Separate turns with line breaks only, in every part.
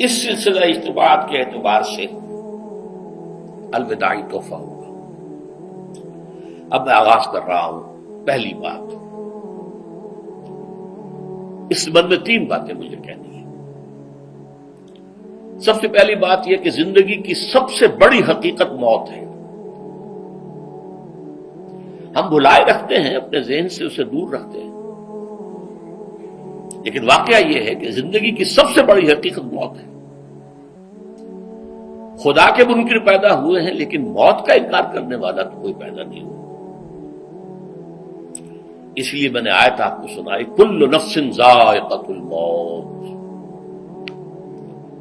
اس سلسلہ اجتماعات کے اعتبار سے الوداعی تحفہ ہوگا۔ اب میں آغاز کر رہا ہوں۔ پہلی بات، اس سبب میں 3 باتیں مجھے کہنی ہیں۔ سب سے پہلی بات یہ کہ زندگی کی سب سے بڑی حقیقت موت ہے۔ ہم بھلائے رکھتے ہیں، اپنے ذہن سے اسے دور رکھتے ہیں، لیکن واقعہ یہ ہے کہ زندگی کی سب سے بڑی حقیقت موت ہے۔ خدا کے منکر پیدا ہوئے ہیں، لیکن موت کا انکار کرنے والا تو کوئی پیدا نہیں ہوا۔ اس لیے میں نے آیت آپ کو سنائی، کل نفس ذائقۃ الموت،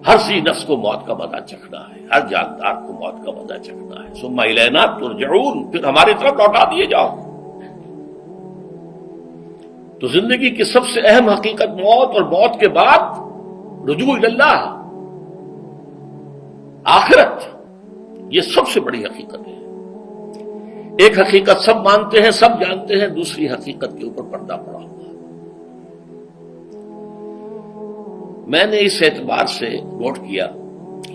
ہر سی نفس کو موت کا مزہ چکھنا ہے، ہر جاندار کو موت کا مزہ چکھنا ہے۔ ثم الینا ترجعون، پھر ہماری طرف لوٹا دیے جاؤ۔ تو زندگی کی سب سے اہم حقیقت موت، اور موت کے بعد رجوع اللہ، آخرت، یہ سب سے بڑی حقیقت ہے۔ ایک حقیقت سب مانتے ہیں، سب جانتے ہیں، دوسری حقیقت کے اوپر پردہ پڑا ہوا ہے۔ میں نے اس اعتبار سے نوٹ کیا،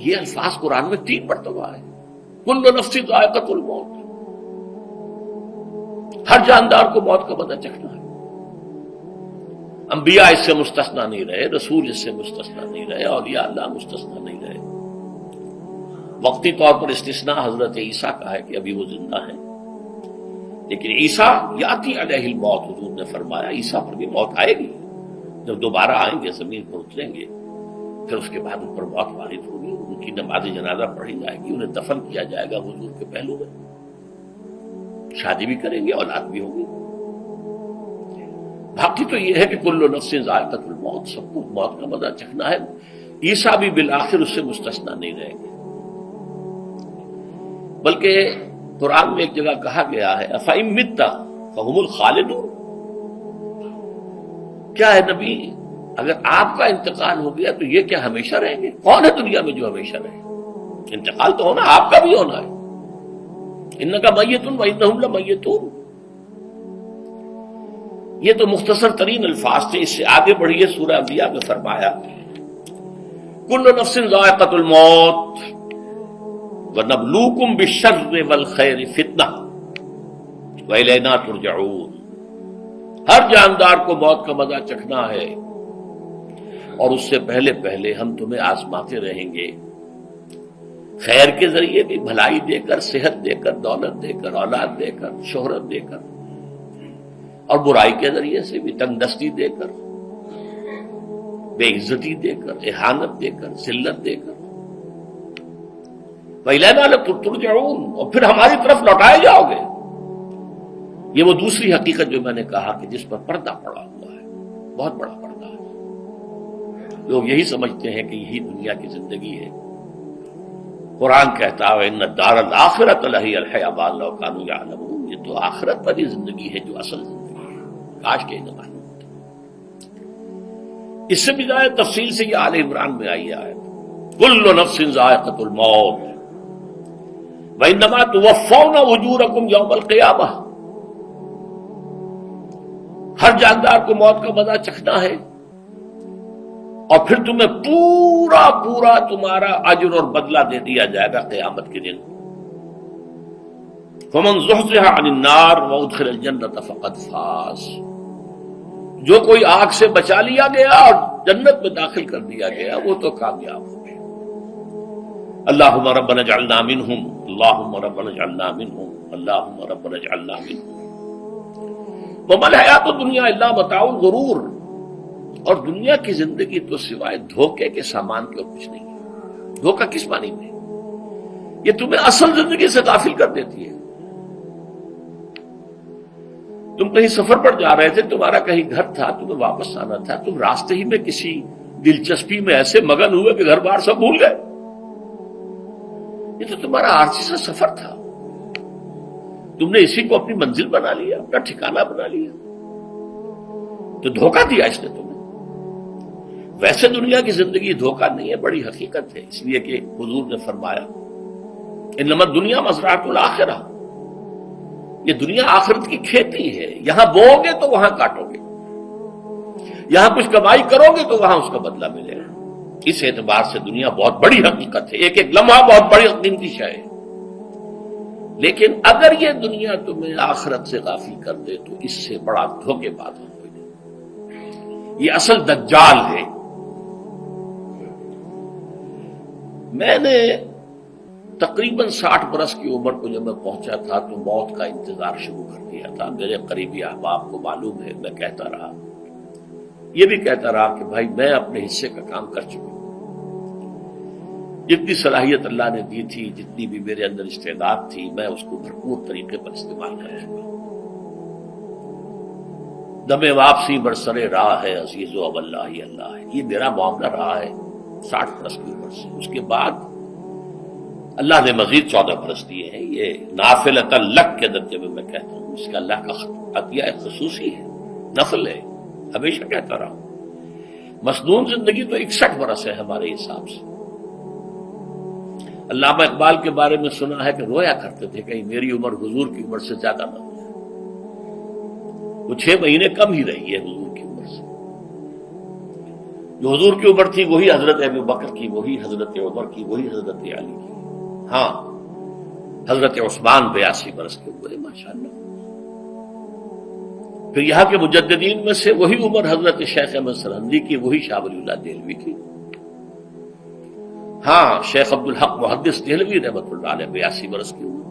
یہ الفاظ قرآن میں 3 مرتبہ ہے، کل نفس ذائقۃ الموت، ہر جاندار کو موت کا مزہ چکھنا ہے۔ انبیاء اس سے مستثنا نہیں رہے، رسول اس سے مستثنا نہیں رہے، اولیاء اللہ مستثنا نہیں رہے۔ وقتی طور پر استثناء حضرت عیسیٰ کا ہے کہ ابھی وہ زندہ ہیں، لیکن عیسیٰ یاتی علیہ الموت، حضور نے فرمایا عیسیٰ پر بھی موت آئے گی، جب دوبارہ آئیں گے زمین پر اتریں گے، پھر اس کے بعد ان پر موت وارد ہوگی، ان کی نماز جنازہ پڑھی جائے گی، انہیں دفن کیا جائے گا حضور کے پہلو میں، شادی بھی کریں گے، اولاد بھی ہوگی۔ باقی تو یہ ہے کہ کل نفس ذائقۃ الموت، سب کو موت کا مزہ چکھنا ہے۔ عیسیٰ بھی بالآخر اس سے مستثنا نہیں رہیں گے، بلکہ قرآن میں ایک جگہ کہا گیا ہے أَفَإِن مِتَّ فَهُمُ الْخَالِدُونَ، کیا ہے نبی، اگر آپ کا انتقال ہو گیا تو یہ کیا ہمیشہ رہیں گے؟ کون ہے دنیا میں جو ہمیشہ رہے؟ انتقال تو ہونا، آپ کا بھی ہونا ہے۔ إِنَّكَ مَيِّتٌ وَإِنَّهُمْ لَمَيِّتُونَ، یہ تو مختصر ترین الفاظ تھے۔ اس سے آگے بڑھیے، سورہ انبیاء میں فرمایا کل نفس ذائقۃ الموت وَنَبْلُوكُمْ بِالشَّرِّ وَالْخَيْرِ فِتْنَةً وَإِلَيْنَا تُرْجَعُونَ، ہر جاندار کو موت کا مزہ چکھنا ہے، اور اس سے پہلے پہلے ہم تمہیں آزماتے رہیں گے، خیر کے ذریعے بھی، بھلائی دے کر، صحت دے کر، دولت دے کر، اولاد دے کر، شہرت دے کر، اور برائی کے ذریعے سے بھی، تنگ دستی دے کر، بے عزتی دے کر، اہانت دے کر، ذلت دے کر، وَإِلَيْنَا تُرْجَعُونَ، اور پھر ہماری طرف لوٹائے جاؤ گے۔ یہ وہ دوسری حقیقت جو میں نے کہا کہ جس پر پردہ پڑا ہوا ہے، بہت بڑا پردہ ہے۔ لوگ یہی سمجھتے ہیں کہ یہی دنیا کی زندگی ہے۔ قرآن کہتا ہے إِنَّ الدَّارَ الْآخِرَةَ لَهِيَ الْحَيَوَانُ لَوْ كَانُوا يَعْلَمُونَ، یہ تو آخرت والی زندگی ہے جو اصل زندگی ہے، کاش کہ انہیں معلوم ہوتا۔ اس سے بھی زیادہ تفصیل سے یہ آل عمران میں آئی ہے، كُلُّ نَفْسٍ ذَائِقَةُ الْمَوْتِ وَإِنَّمَا تُوَفَّوْنَ أُجُورَكُمْ يَوْمَ الْقِيَامَةِ، ہر جاندار کو موت کا مزہ چکھنا ہے، اور پھر تمہیں پورا پورا تمہارا اجر اور بدلہ دے دیا جائے گا قیامت کے دن۔ فَمَنْ زُحْزِحَ عَنِ النَّارِ وَأُدْخِلَ الْجَنَّةَ فَقَدْ فَازَ، جو کوئی آگ سے بچا لیا گیا اور جنت میں داخل کر دیا گیا وہ تو کامیاب ہو گئے۔ اللہم ربنا اجعلنا منہم، اللہم ربنا اجعلنا منہم، اللہم ربنا اجعلنا منہم۔ وَمَا الْحَيَاةُ الدُّنْيَا إِلَّا مَتَاعُ الْغُرُورِ، اور دنیا کی زندگی تو سوائے دھوکے کے سامان کے اور کچھ نہیں ہے۔ دھوکہ کس معنی میں؟ یہ تمہیں اصل زندگی سے غافل کر دیتی ہے۔ تم کہیں سفر پر جا رہے تھے، تمہارا کہیں گھر تھا، تمہیں واپس آنا تھا، تم راستے ہی میں کسی دلچسپی میں ایسے مگن ہوئے کہ گھر بار سب بھول گئے۔ یہ تو تمہارا عارضی سا سفر تھا، تم نے اسی کو اپنی منزل بنا لیا، اپنا ٹھکانہ بنا لیا، تو دھوکہ دیا اس نے تمہیں۔ ویسے دنیا کی زندگی دھوکہ نہیں ہے، بڑی حقیقت ہے، اس لیے کہ حضور نے فرمایا انما الدنیا مزرعۃ الآخرہ، یہ دنیا آخرت کی کھیتی ہے، یہاں بو گے تو وہاں کاٹو گے، یہاں کچھ کمائی کرو گے تو وہاں اس کا بدلہ ملے گا۔ اس اعتبار سے دنیا بہت بڑی حقیقت ہے، ایک ایک لمحہ بہت بڑی قیمتی شے ہے، لیکن اگر یہ دنیا تمہیں آخرت سے غافل کر دے تو اس سے بڑا دھوکے باز ہو کوئی نہیں۔ یہ اصل دجال ہے۔ میں نے تقریباً 60 برس کی عمر کو جب میں پہنچا تھا تو موت کا انتظار شروع کر دیا تھا۔ میرے قریبی احباب کو معلوم ہے، میں کہتا رہا، یہ بھی کہتا رہا کہ بھائی میں اپنے حصے کا کام کر چکا ہوں، جتنی صلاحیت اللہ نے دی تھی، جتنی بھی میرے اندر استعداد تھی، میں اس کو بھرپور طریقے پر استعمال کر چکا ہوں۔ دم واپسی برسر راہ ہے عزیز و اب اللہ ہی اللہ ہے، یہ میرا معاملہ رہا ہے 60 برس کی عمر سے۔ اس کے بعد اللہ نے مزید 14 برس دیے ہیں۔ یہ نافلۃ لک کے درجے میں کہتا ہوں، اس کا اللہ کا عطیہ خصوصی ہے، نفل ہے، ہمیشہ کہتا رہا ہوں۔ مسنون زندگی تو 61 برس ہے ہمارے حساب سے۔ علامہ اقبال کے بارے میں سنا ہے کہ رویا کرتے تھے کہیں میری عمر حضور کی عمر سے زیادہ نہ ہو جائے۔ وہ 6 مہینے کم ہی رہی ہے حضور کی عمر سے۔ جو حضور کی عمر تھی وہی حضرت ابو بکر کی، وہی حضرت عمر کی، وہی حضرت علی کی۔ ہاں، حضرت عثمان 82 برس کے ہوئے ماشاءاللہ۔ پھر یہاں کے مجددین میں سے وہی عمر حضرت شیخ احمد سرہندی کی، وہی شاہ ولی اللہ دہلوی کی۔ ہاں، شیخ عبدالحق محدث دہلوی رحمۃ اللہ علیہ 82 برس کی عمر۔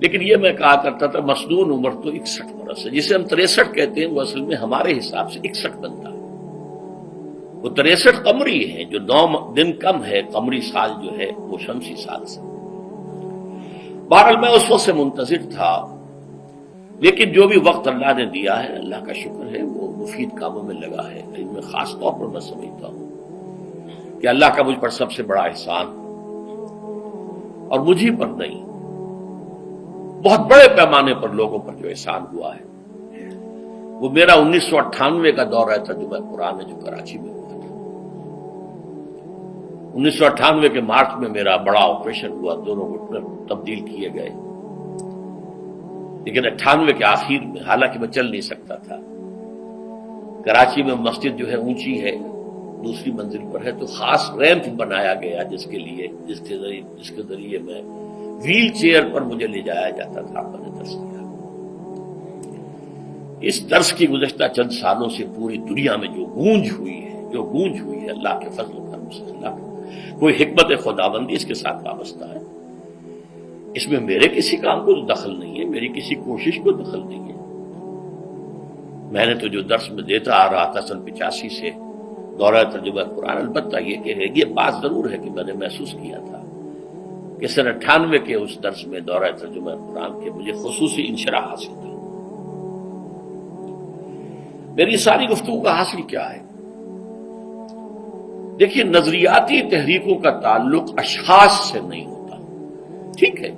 لیکن یہ میں کہا کرتا تھا مسنون عمر تو 61 برس ہے، جسے ہم 63 کہتے ہیں وہ اصل میں ہمارے حساب سے 61 بنتا ہے۔ وہ 63 قمری ہے، جو 9 دن کم ہے، قمری سال جو ہے وہ شمسی سال سے۔ بہرحال میں اس وقت سے منتظر تھا، لیکن جو بھی وقت اللہ نے دیا ہے اللہ کا شکر ہے، وہ مفید کاموں میں لگا ہے۔ ان میں خاص طور پر میں سمجھتا ہوں کہ اللہ کا مجھ پر سب سے بڑا احسان، اور مجھے پر نہیں، بہت بڑے پیمانے پر لوگوں پر جو احسان ہوا ہے، وہ میرا 1998 کا دورہ ترجمہ قرآن جو کراچی میں ہوا تھا۔ 1998 کے مارچ میں میرا بڑا آپریشن ہوا، دونوں گھٹنے تبدیل کیے گئے، لیکن 98 کے آخر میں، حالانکہ میں چل نہیں سکتا تھا، کراچی میں مسجد جو ہے اونچی ہے، دوسری منزل پر ہے، تو خاص ریمپ بنایا گیا جس کے ذریعے میں ویل چیئر پر مجھے لے جایا جاتا تھا۔ میں نے درس کیا۔ اس درس کی گزشتہ چند سالوں سے پوری دنیا میں جو گونج ہوئی ہے اللہ کے فضل و کرم سے، اللہ کا کوئی حکمت خداوندی اس کے ساتھ وابستہ ہے۔ اس میں میرے کسی کام کو دخل نہیں ہے، میری کسی کوشش کو دخل نہیں ہے۔ میں نے تو جو درس میں دیتا آ رہا تھا سن 85 سے دورہ ترجمہ قرآن، البتہ یہ بات ضرور ہے کہ میں نے محسوس کیا تھا کہ سن 98 کے اس درس میں دورہ ترجمہ قرآن کے مجھے خصوصی انشراح حاصل تھا۔ میری ساری گفتگو کا حاصل کیا ہے؟ دیکھیے، نظریاتی تحریکوں کا تعلق اشخاص سے نہیں ہوتا، ٹھیک ہے،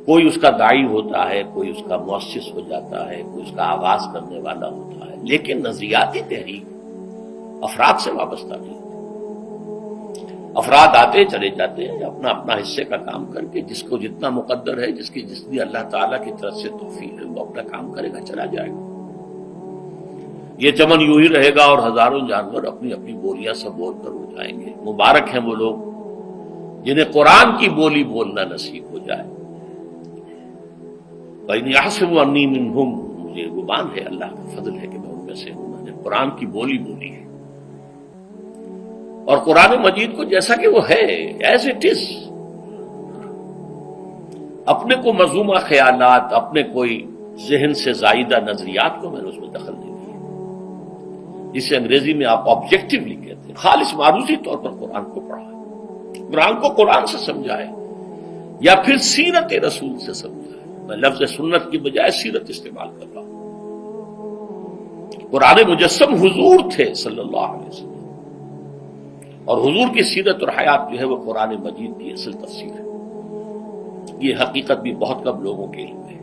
کوئی اس کا داعی ہوتا ہے، کوئی اس کا مؤسس ہو جاتا ہے، کوئی اس کا آغاز کرنے والا ہوتا ہے، لیکن نظریاتی تحریک افراد سے وابستہ نہیں۔ افراد آتے چلے جاتے ہیں اپنا اپنا حصے کا کام کر کے، جس کو جتنا مقدر ہے، جتنی اللہ تعالیٰ کی طرف سے توفیق ہے، وہ اپنا کام کرے گا، چلا جائے گا۔ یہ چمن یوں ہی رہے گا اور ہزاروں جانور اپنی اپنی بولیاں سب بول کر اڑ جائیں گے۔ مبارک ہیں وہ لوگ جنہیں قرآن کی بولی بولنا نصیب ہو جائے۔ وَإِنْ يَحْسَبُوا أَنِّي مِنْهُمْ، مجھے گمان ہے، اللہ کا فضل ہے کہ میں ان میں سے ہوں، میں نے قرآن کی بولی بولی ہے، اور قرآن مجید کو جیسا کہ وہ ہے ایز اٹ از، اپنے کو مذمومہ خیالات، اپنے کوئی ذہن سے زائدہ نظریات کو میں نے اس میں دخل نہیں دیا، جسے انگریزی میں آپ آبجیکٹیولی کہتے ہیں۔ خالص معروضی طور پر قرآن کو پڑھا ہے، قرآن کو قرآن سے سمجھائے، یا پھر سیرت رسول سے سمجھائے۔ میں لفظ سنت کی بجائے سیرت استعمال کر رہا ہوں۔ قرآن مجسم حضور تھے صلی اللہ علیہ وسلم، اور حضور کی سیرت اور حیات جو ہے وہ قرآن مجید کی اصل تفسیر ہے۔ یہ حقیقت بھی بہت کم لوگوں کے علم ہے۔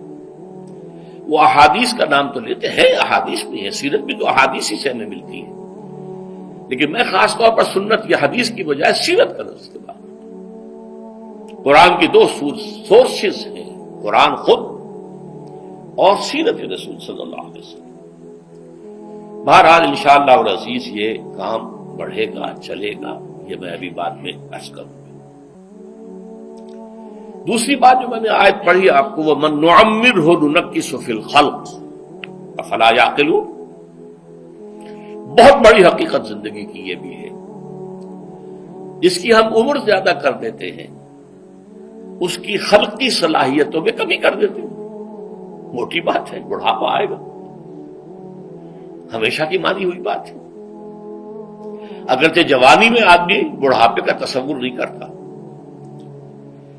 وہ احادیث کا نام تو لیتے ہیں، احادیث بھی ہے، سیرت بھی تو احادیث ہی سے ہمیں ملتی ہے، لیکن میں خاص طور پر سنت یا حدیث کی بجائے سیرت کا استعمال کرتا ہوں۔ قرآن کی 2 سورسز ہیں، قرآن خود اور سیرت رسول صلی اللہ علیہ وسلم۔ بہرحال انشاءاللہ العزیز یہ کام بڑھے گا، چلے گا، یہ میں ابھی بعد میں عرض کروں گا۔ دوسری بات جو میں نے آیت پڑھی آپ کو، وَمَن نُعَمِّرْهُ نُنَكِّسُ فِي الْخَلْقِ أَفَلَا يَعْقِلُونَ، بہت بڑی حقیقت زندگی کی یہ بھی ہے۔ جس کی ہم عمر زیادہ کر دیتے ہیں اس کی خلقی صلاحیتوں میں کمی کر دیتے ہیں۔ موٹی بات ہے، بڑھاپا آئے گا، ہمیشہ کی مانی ہوئی بات ہے۔ اگرچہ جوانی میں آدمی بڑھاپے کا تصور نہیں کرتا،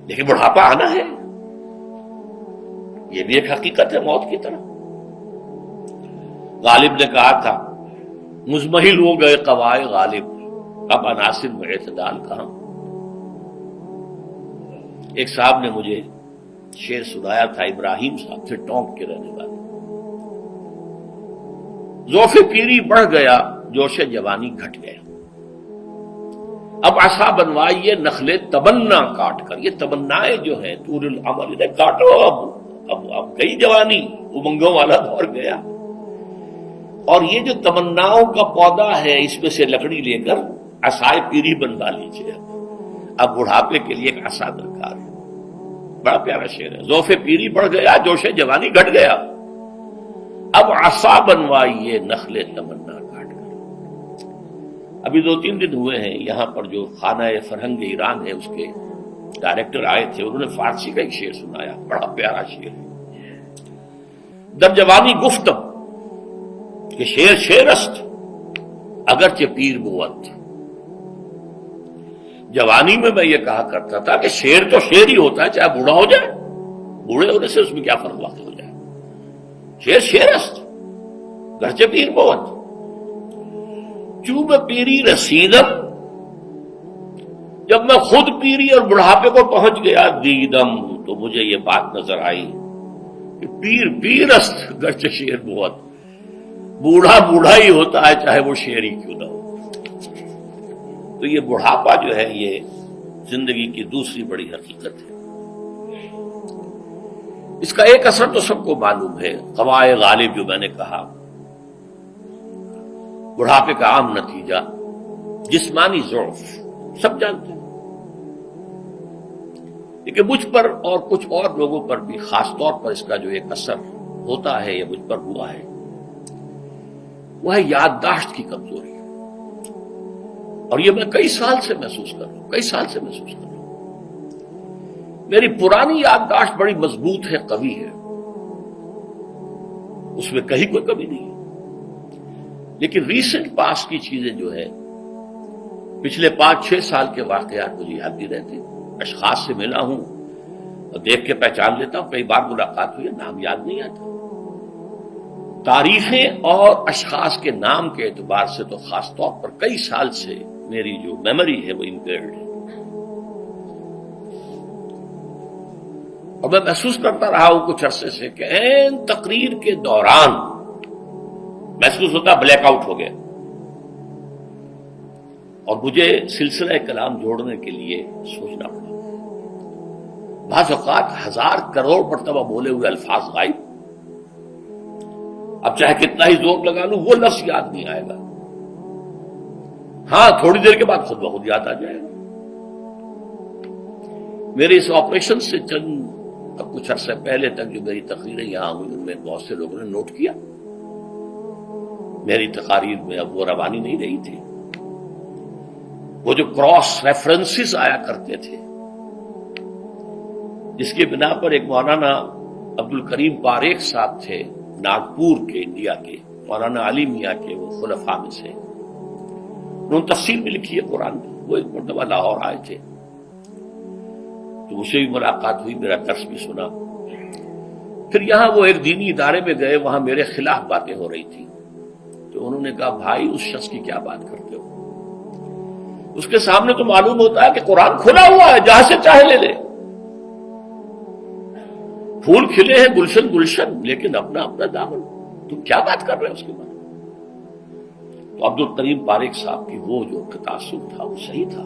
لیکن بڑھاپا آنا ہے، یہ بھی ایک حقیقت ہے موت کی طرح۔ غالب نے کہا تھا مزمحل ہو گئے قوائے غالب، اب عناصر میں اعتدال کہاں۔ ایک صاحب نے مجھے شعر سنایا تھا، ابراہیم صاحب تھے، ٹونک کے رہنے والے۔ ذوف پیری بڑھ گیا، جوش جوانی گھٹ گیا، اب عصا بنوائیے نخلے تمنا کاٹ کر۔ یہ تمنائیں جو ہیں طول العمر، انہیں کاٹو، اب گئی جوانی، امنگوں والا دور گیا۔ اور یہ جو تمناؤں کا پودا ہے، اس میں سے لکڑی لے کر عصائے پیری بنوا لیجیے۔ اب بڑھاپے کے لیے ایک عصا درکار ہے۔ بڑا پیارا شعر ہے، ذوف پیری بڑھ گیا، جوش جوانی گھٹ گیا، اب عصا بنوائیے نخلے تمنا کاٹ کر۔ ابھی 2-3 دن ہوئے ہیں، یہاں پر جو خانہ فرہنگ ایران ہے اس کے ڈائریکٹر آئے تھے، انہوں نے فارسی کا ایک شعر سنایا، بڑا پیارا شعر ہے۔ در جوانی گفتم کہ شعر شعر است اگرچہ پیر بود۔ جوانی میں یہ کہا کرتا تھا کہ شعر تو شعر ہی ہوتا ہے، چاہے بوڑھا ہو جائے، بوڑھے ہونے سے اس میں کیا فرق واقع ہو جائے۔ شعر شعر است گرچہ پیر بود، چوب پیری رسیدم، جب میں خود پیری اور بڑھاپے کو پہنچ گیا، دیدم، تو مجھے یہ بات نظر آئی کہ پیر پیر است گرچہ شعر بود، بوڑھا بوڑھا ہی ہوتا ہے چاہے وہ شعر ہی کیوں نہ ہو۔ تو یہ بڑھاپا جو ہے یہ زندگی کی دوسری بڑی حقیقت ہے۔ اس کا ایک اثر تو سب کو معلوم ہے، قوائے غالب جو میں نے کہا، بڑھاپے کا عام نتیجہ جسمانی ضعف، سب جانتے ہیں۔ لیکن مجھ پر اور کچھ اور لوگوں پر بھی خاص طور پر اس کا جو ایک اثر ہوتا ہے، یہ مجھ پر ہوا ہے، وہ ہے یادداشت کی کمزوری۔ اور یہ میں کئی سال سے محسوس کر رہا ہوں۔ میری پرانی یادداشت بڑی مضبوط ہے، قوی ہے، اس میں کہیں کوئی کمی نہیں ہے، لیکن ریسنٹ پاس کی چیزیں جو ہے، پچھلے 5-6 سال کے واقعات مجھے یاد نہیں رہتے۔ اشخاص سے ملا ہوں اور دیکھ کے پہچان لیتا ہوں، کئی بار ملاقات ہوئی ہے، نام یاد نہیں آتا۔ تاریخیں اور اشخاص کے نام کے اعتبار سے تو خاص طور پر کئی سال سے میری جو میموری ہے وہ امپیئرڈ ہے، اور میں محسوس کرتا رہا ہوں کچھ عرصے سے کہ عین تقریر کے دوران محسوس ہوتا بلیک آؤٹ ہو گیا، اور مجھے سلسلہ کلام جوڑنے کے لیے سوچنا پڑا۔ بعض اوقات 1000 کروڑ مرتبہ بولے ہوئے الفاظ غائب، اب چاہے کتنا ہی زور لگا لوں وہ لفظ یاد نہیں آئے گا، ہاں تھوڑی دیر کے بعد خود بخود یاد آ جائے گا۔ میرے اس آپریشن سے اب کچھ عرصہ پہلے تک جو میری تقریریں یہاں ہوئی، ان میں بہت سے لوگوں نے نوٹ کیا، میری تقاریر میں اب وہ روانی نہیں رہی تھی۔ وہ جو کراس ریفرنسز آیا کرتے تھے، جس کی بنا پر ایک مولانا عبد الکریم پاریخ صاحب تھے ناگپور کے، انڈیا کے، مولانا علی میاں کے وہ خلفاء میں سے، انہوں نے تفسیر بھی لکھی ہے قرآن کی۔ وہ ایک مرتبہ لاہور آئے تھے تو اسے بھی ملاقات ہوئی، میرا درس بھی سنا۔ پھر یہاں وہ ایک دینی ادارے میں گئے، وہاں میرے خلاف باتیں ہو رہی تھی، تو انہوں نے کہا بھائی اس شخص کی کیا بات کرتے ہو، اس کے سامنے تو معلوم ہوتا ہے کہ قرآن کھلا ہوا ہے، جہاں سے چاہے لے لے، پھول کھلے ہیں گلشن گلشن، لیکن اپنا اپنا دامن، تم کیا بات کر رہے ہو اس کے بارے میں؟ تو عبد الکریم پاریخ صاحب کی وہ جو تاثر تھا وہ صحیح تھا،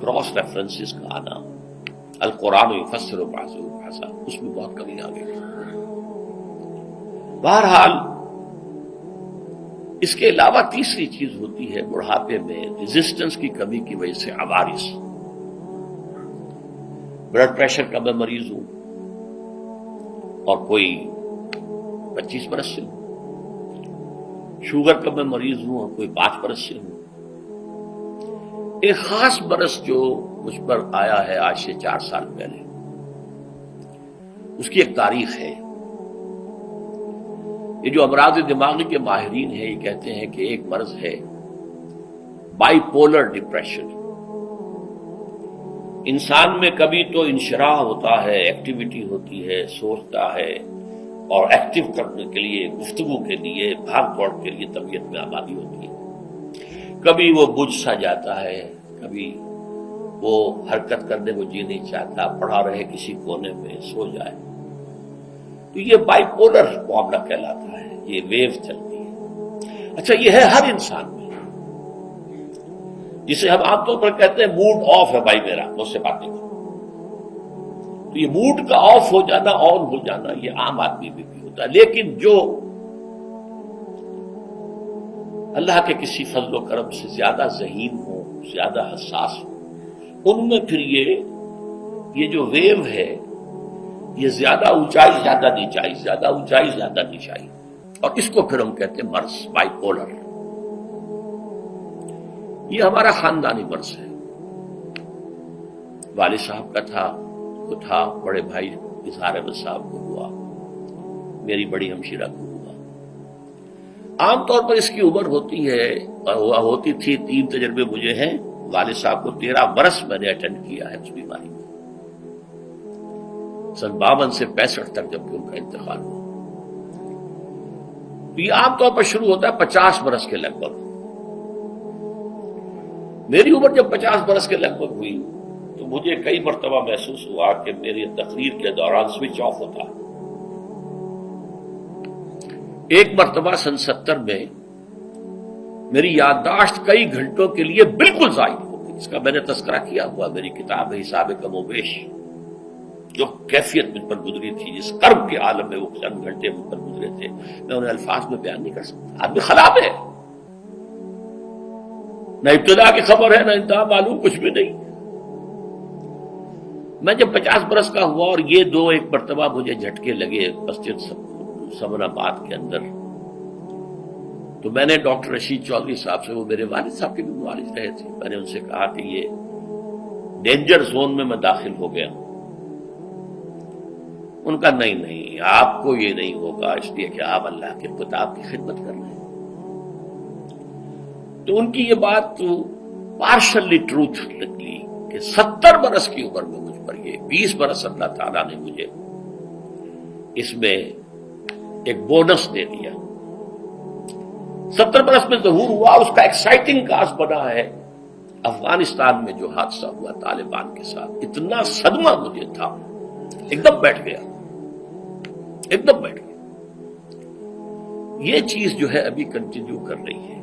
کراس ریفرنسز کا آنا، القرآن یفسر بعضہ بعضا، اس میں بہت کمی آ گئی۔ بہرحال اس کے علاوہ تیسری چیز ہوتی ہے بڑھاپے میں ریزسٹنس کی کمی کی وجہ سے عوارض. بلڈ پریشر کا میں مریض ہوں اور کوئی 25 برس سے ہوں، شوگر کا میں مریض ہوں اور کوئی 5 برس سے ہوں. ایک خاص برس جو مجھ پر آیا ہے آج سے 4 سال پہلے، اس کی ایک تاریخ ہے. یہ جو امراض دماغی کے ماہرین ہیں یہ کہتے ہیں کہ ایک مرض ہے بائی پولر ڈپریشن. انسان میں کبھی تو انشراح ہوتا ہے، ایکٹیویٹی ہوتی ہے، سوچتا ہے اور ایکٹیو کرنے کے لیے، گفتگو کے لیے، بھاگ دوڑ کے لیے طبیعت میں آبادی ہوتی ہے. کبھی وہ بجھ سا جاتا ہے، کبھی وہ حرکت کرنے کو جی نہیں چاہتا، پڑا رہے کسی کونے میں، سو جائے. تو یہ بائی پولر معاملہ کہلاتا ہے، یہ ویو چلتی ہے. اچھا یہ ہے ہر انسان میں، جسے ہم عام طور پر کہتے ہیں موڈ آف ہے بھائی میرا، مجھ سے بات نہیں کرو. تو یہ موڈ کا آف ہو جانا، آن ہو جانا، یہ عام آدمی میں بھی ہوتا ہے. لیکن جو اللہ کے کسی فضل و کرم سے زیادہ ذہین ہو، زیادہ حساس ہو، ان میں پھر یہ جو ویو ہے یہ زیادہ اونچائی زیادہ نیچائی، زیادہ اونچائی زیادہ نیچائی، اور اس کو پھر ہم کہتے ہیں مرض، بائی پولر. یہ ہمارا خاندانی مرض ہے. والد صاحب کا تھا، وہ تھا، بڑے بھائی اظہار احمد صاحب کو ہوا، میری بڑی ہمشیرہ کو ہوا. عام طور پر اس کی عمر ہوتی ہے اور ہوتی تھی، 3 تجربے مجھے ہیں. والد صاحب کو 13 برس میں نے اٹینڈ کیا ہے اس بیماری میں، سن 52 سے 65 تک جب کہ ان کا انتقال ہوا. یہ عام طور پر شروع ہوتا ہے 50 برس کے لگ بھگ. میری عمر جب 50 برس کے لگ بھگ ہوئی تو مجھے کئی مرتبہ محسوس ہوا کہ میری تقریر کے دوران سوئچ آف ہوتا. ایک مرتبہ سن 70 میں میری یادداشت کئی گھنٹوں کے لیے بالکل ضائع ہو گئی. اس کا میں نے تذکرہ کیا ہوا، میری کتاب ہے حساب کم و بیش. جو کیفیت مجھ پر گزری تھی، جس کرب کے عالم میں وہ چند گھنٹے مجھ پر گزرے تھے، میں انہیں الفاظ میں بیان نہیں کر سکتا. آدمی خراب ہے، نہ ابتدا کی خبر ہے نہ انتہا معلوم، کچھ بھی نہیں. میں جب 50 برس کا ہوا اور یہ ایک مرتبہ مجھے جھٹکے لگے مسجد سمن آباد کے اندر، تو میں نے ڈاکٹر رشید چودھری صاحب سے، وہ میرے والد صاحب کے بھی والد رہے تھے، میں نے ان سے کہا کہ یہ ڈینجر زون میں داخل ہو گیا. ان کا نہیں، آپ کو یہ نہیں ہوگا، اس لیے کہ آپ اللہ کے کتاب کی خدمت کر رہے ہیں. تو ان کی یہ بات پارشلی ٹروتھ نکلی کہ 70 برس کی عمر میں مجھ پر یہ 20 برس اللہ تعالیٰ نے مجھے اس میں ایک بونس دے دیا. 70 برس میں ظہور ہوا. اس کا ایکسائٹنگ کاز بنا ہے افغانستان میں جو حادثہ ہوا طالبان کے ساتھ. اتنا صدمہ مجھے تھا، ایک دم بیٹھ گیا. یہ چیز جو ہے ابھی کنٹینیو کر رہی ہے.